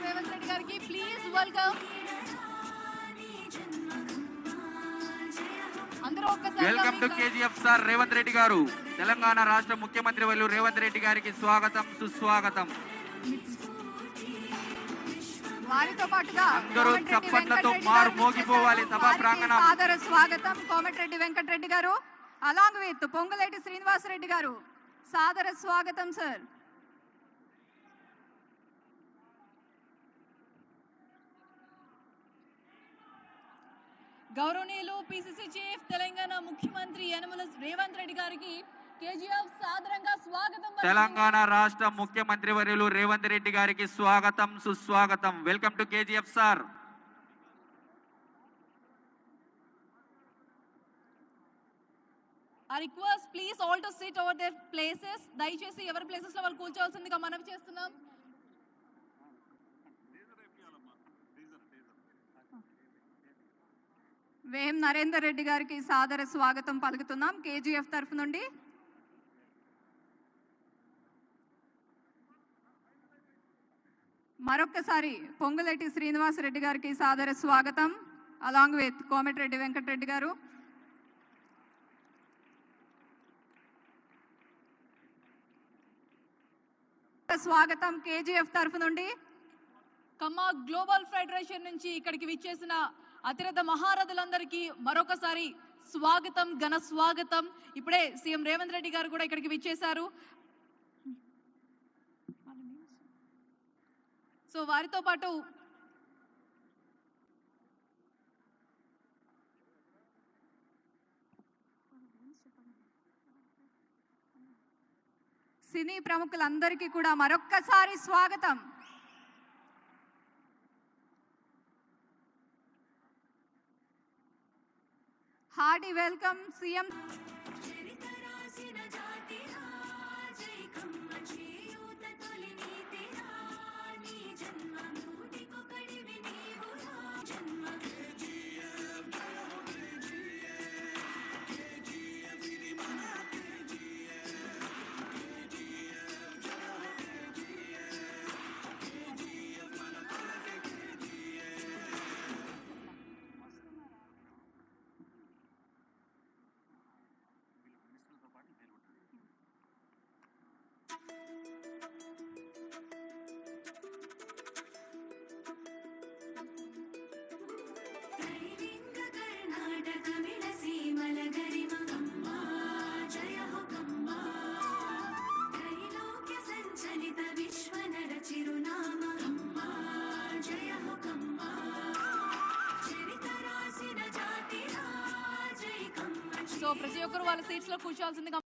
రేవంత్ రెడ్డి గారికి please welcome. Welcome to KGF sir Revanth Reddy గారు. తెలంగాణ రాష్ట్ర ముఖ్యమంత్రి వర్యులు రేవంత్ రెడ్డి గారికి స్వాగతం సుస్వాగతం. వారితో పాటుగా అందరూ చప్పట్లతో మారు మోగిపోవాలి సభా ప్రాంగణం. సాదర స్వాగతం కోమటిరెడ్డి వెంకటరెడ్డి గారు అలాంగ్ విత్ పొంగులేటి శ్రీనివాసరెడ్డి గారు. సాదర స్వాగతం సార్. గౌరవనీయులు పిసిసి చీఫ్ తెలంగాణ ముఖ్యమంత్రి యనమల రేవంత్ రెడ్డి గారికి కేజీఎఫ్ సాదరంగా స్వాగతం. తెలంగాణ రాష్ట్ర ముఖ్యమంత్రి వర్యులు రేవంత్ రెడ్డి గారికి స్వాగతం సుస్వాగతం. Welcome to KGF sir. I request please all to sit over their places. దయచేసి ఎవరి ప్లేసెస్ లో వాళ్ళు కూర్చోవాల్సిందిగా మనవి చేస్తున్నాం. వేం నరేందర్ రెడ్డి గారికి సాదర స్వాగతం పలుకుతున్నాం కేజీఎఫ్ తరఫు నుండి. మరొక్కసారి పొంగులేటి శ్రీనివాసరెడ్డి గారికి సాదర స్వాగతం అలాంగ్ విత్ కోమటిరెడ్డి వెంకటరెడ్డి గారు. స్వాగతం కేజీఎఫ్ తరఫు నుండి. కమ్మా గ్లోబల్ ఫెడరేషన్ నుంచి ఇక్కడికి విచ్చేసిన అతిరథ మహారథులందరికీ మరొకసారి స్వాగతం, ఘన స్వాగతం. ఇప్పుడే సీఎం రేవంత్ రెడ్డి గారు కూడా ఇక్కడికి విచ్చేశారు. సో వారితో పాటు సినీ ప్రముఖులందరికీ కూడా మరొక్కసారి స్వాగతం. Hearty welcome CM. సో ప్రతి ఒక్కరు వాళ్ళ సీట్స్ లో కూర్చోవాల్సిందిగా